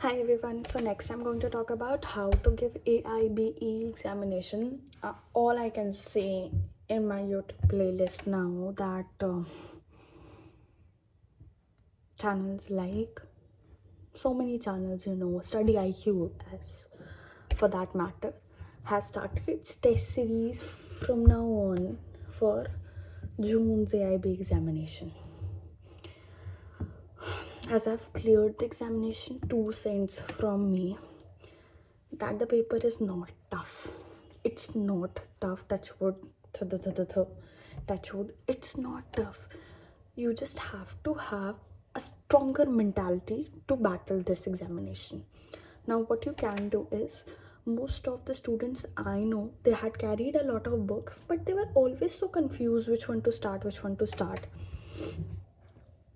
Hi everyone. So next I'm going to talk about how to give AIBE examination. All I can say in my YouTube playlist now that channels like so many channels, Study IQ as for that matter, has started its test series from now on for June's AIB examination. As I've cleared the examination, 2 cents from me that the paper is not tough. It's not tough. Touch wood. Touch wood. It's not tough. You just have to have a stronger mentality to battle this examination. Now, what you can do is, most of the students I know, they had carried a lot of books, but they were always so confused which one to start, which one to start.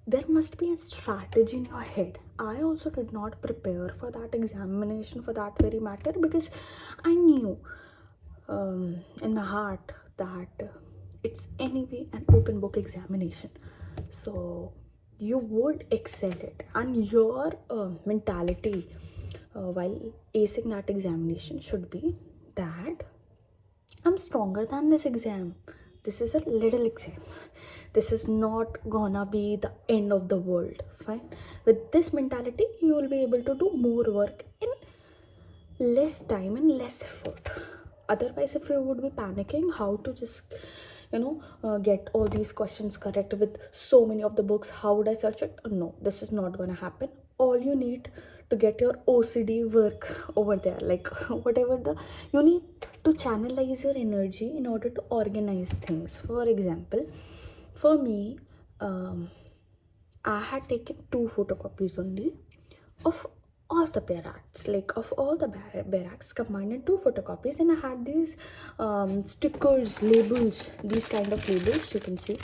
There must be a strategy in your head. I also did not prepare for that examination for that very matter because I knew in my heart that it's anyway an open book examination. So you would excel it, and your mentality while acing that examination should be that I'm stronger than this exam. This is a little exam. This is not gonna be the end of the world. Fine. With this mentality, you will be able to do more work in less time and less effort. Otherwise, if you would be panicking, how to just get all these questions correct with so many of the books, how would I search it? No, this is not gonna happen. All you need to get your OCD work over there, like whatever the you need to channelize your energy in order to organize things. For example, for me, I had taken 2 photocopies only of all the barracks, like of all the barracks combined in 2 photocopies, and I had these stickers, labels, these kind of labels. You can see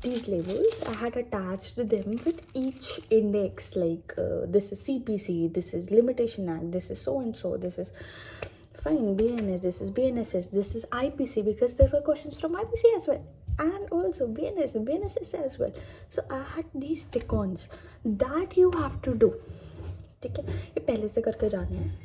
these labels. I had attached them with each index, like this is CPC, this is Limitation Act, this is so and so, this is fine BNS, this is BNSS, this is IPC, because there were questions from IPC as well, and also BNSS as well. So I had these stick-ons that you have to do. ठीक है, ये पहले से करके जाने हैं.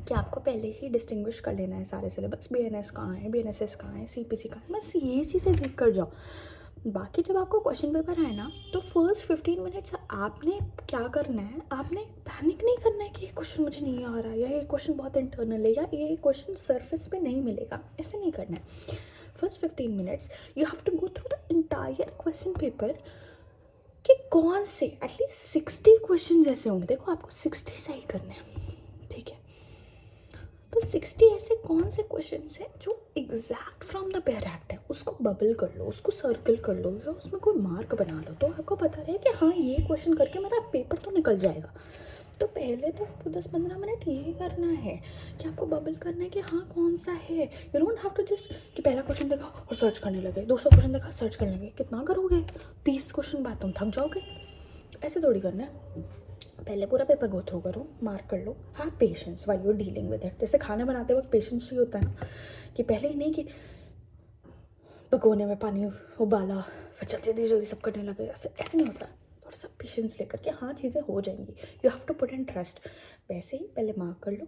कि आपको पहले ही डिस्टिंग्विश कर लेना है सारे सिलेबस. BNS कहाँ है, BNSS कहाँ है, CPC कहाँ है, बस ये चीज़ें देख कर जाओ. बाकी जब आपको क्वेश्चन पेपर आए ना, तो फर्स्ट 15 मिनट्स आपने क्या करना है, आपने पैनिक नहीं करना है कि ये क्वेश्चन मुझे नहीं आ रहा है, या ये क्वेश्चन बहुत इंटरनल है, या ये क्वेश्चन सरफेस पे नहीं मिलेगा. ऐसे नहीं करना है. First 15 minutes you have to go through the entire question paper कि कौन से एटलीस्ट 60 क्वेश्चन ऐसे होंगे. देखो, आपको 60 सही करने हैं, ठीक है. तो 60 ऐसे कौन से क्वेश्चन हैं जो exact from the pair act है, उसको बबल कर लो, उसको सर्कल कर लो, या उसमें कोई मार्क बना लो, तो आपको पता रहे कि हाँ, ये क्वेश्चन करके मेरा पेपर तो निकल जाएगा. तो पहले तो 10-15 मिनट यही करना है कि आपको बबल करना है कि हाँ, कौन सा है. You don't have to just कि पहला क्वेश्चन देखा और सर्च करने लगे, 200 क्वेश्चन देखा सर्च करने लगे. कितना करोगे? 30 क्वेश्चन बाद तुम थक जाओगे. ऐसे थोड़ी करना है. पहले पूरा पेपर गो थ्रू करो, मार्क कर लो. Have patience while you are dealing with it. जैसे खाना बनाते वक्त पेशेंस ही होता है ना, कि पहले ही नहीं कि भगोने में पानी उबाला फिर जल्दी जल्दी सब करने लगे. ऐसे नहीं होता. थोड़ा सा पेशेंस लेकर के हाँ, चीज़ें हो जाएंगी. You have to put in trust. वैसे ही पहले मार्क कर लो.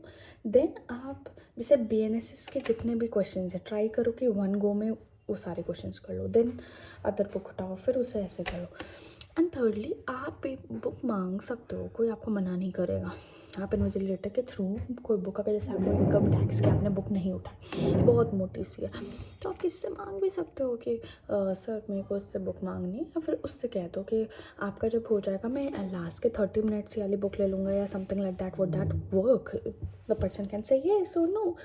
देन आप जैसे BNSS के जितने भी क्वेश्चन है, ट्राई करो कि 1 गो में वो सारे क्वेश्चन कर लो. देन अदर बुक उठाओ, फिर उसे ऐसे करो. एंड थर्डली, आप एक बुक मांग सकते हो, कोई आपको मना नहीं करेगा. आप इन्विजिलेटर के थ्रू कोई बुक, अगर जैसे आपको इनकम टैक्स की आपने बुक नहीं उठाई, बहुत मोटी सी है, तो आप किससे मांग भी सकते हो कि सर मेरे को इससे बुक मांगनी है. या फिर उससे कह दो कि आपका जब हो जाएगा मैं लास्ट के 30 मिनट्स वाली बुक ले लूँगा, या something like that. Would that work? The person can say yes और नो.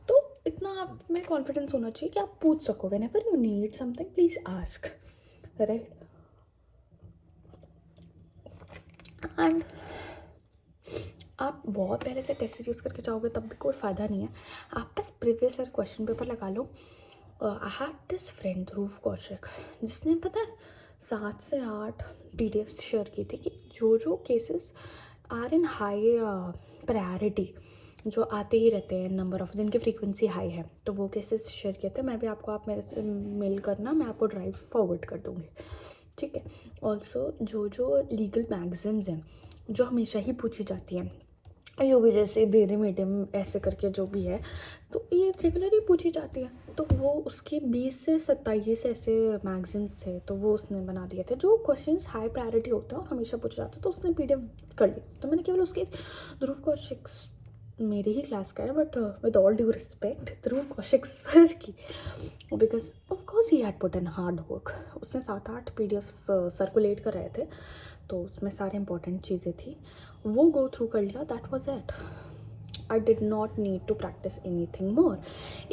तो इतना आप में कॉन्फिडेंस होना चाहिए कि आप पूछ सको. When ever you need something, please ask, right. And आप बहुत पहले से टेस्ट सीरीज करके जाओगे तब भी कोई फ़ायदा नहीं है. आप बस प्रीवियस ईयर क्वेश्चन पेपर लगा लो. आई हैड दिस फ्रेंड ध्रुव कौशिक, जिसने पता है 7 से 8 PDFs शेयर की थी कि जो जो cases are in high priority, जो आते ही रहते हैं, नंबर ऑफ जिनकी फ्रीक्वेंसी हाई है, तो वो केसेस शेयर किए थे. मैं भी आपको, आप मेरे से मेल करना, मैं आपको ड्राइव फॉरवर्ड कर दूँगी. ठीक है। ऑल्सो जो जो लीगल मैगजीन्स हैं जो हमेशा ही पूछी जाती हैं, यो भी जैसे बेरी मीडियम ऐसे करके जो भी है, तो ये रेगुलर ही पूछी जाती है। तो वो उसके 20 से 27 ऐसे मैगजीन्स थे, तो वो उसने बना दिए थे जो क्वेश्चंस हाई प्रायोरिटी होते हैं और हमेशा पूछे जाते हैं, तो उसने PDF कर ली। तो मैंने केवल उसके ध्रुव कौशिक, मेरी ही क्लास का है but with all due respect, Dhruv Kaushik sir की, because of course he had put in hard work. उसने 7-8 PDFs सर्कुलेट कराए थे, तो उसमें सारे इंपॉर्टेंट चीज़ें थी, वो गो थ्रू कर लिया, that was it. I did not need to practise anything more.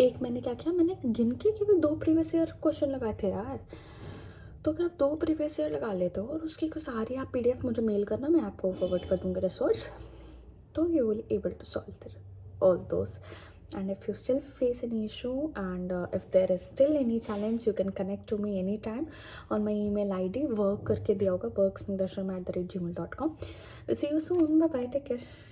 एक मैंने क्या किया, मैंने गिन के केवल 2 प्रीवियस ईयर क्वेश्चन लगाए थे यार। तो अगर आप 2 प्रीवियस ईयर लगा लेते हो और उसकी सारी आप PDF मुझे मेल करना, मैं आपको फॉरवर्ड कर दूँगी रिसोर्स, तो you will able to solve all those. And if you still face any issue, and if there is still any challenge, you can connect to me anytime on my email ID, work करके दिया होगा worksnidasharma@gmail.com. We'll see you soon. Bye bye, take care.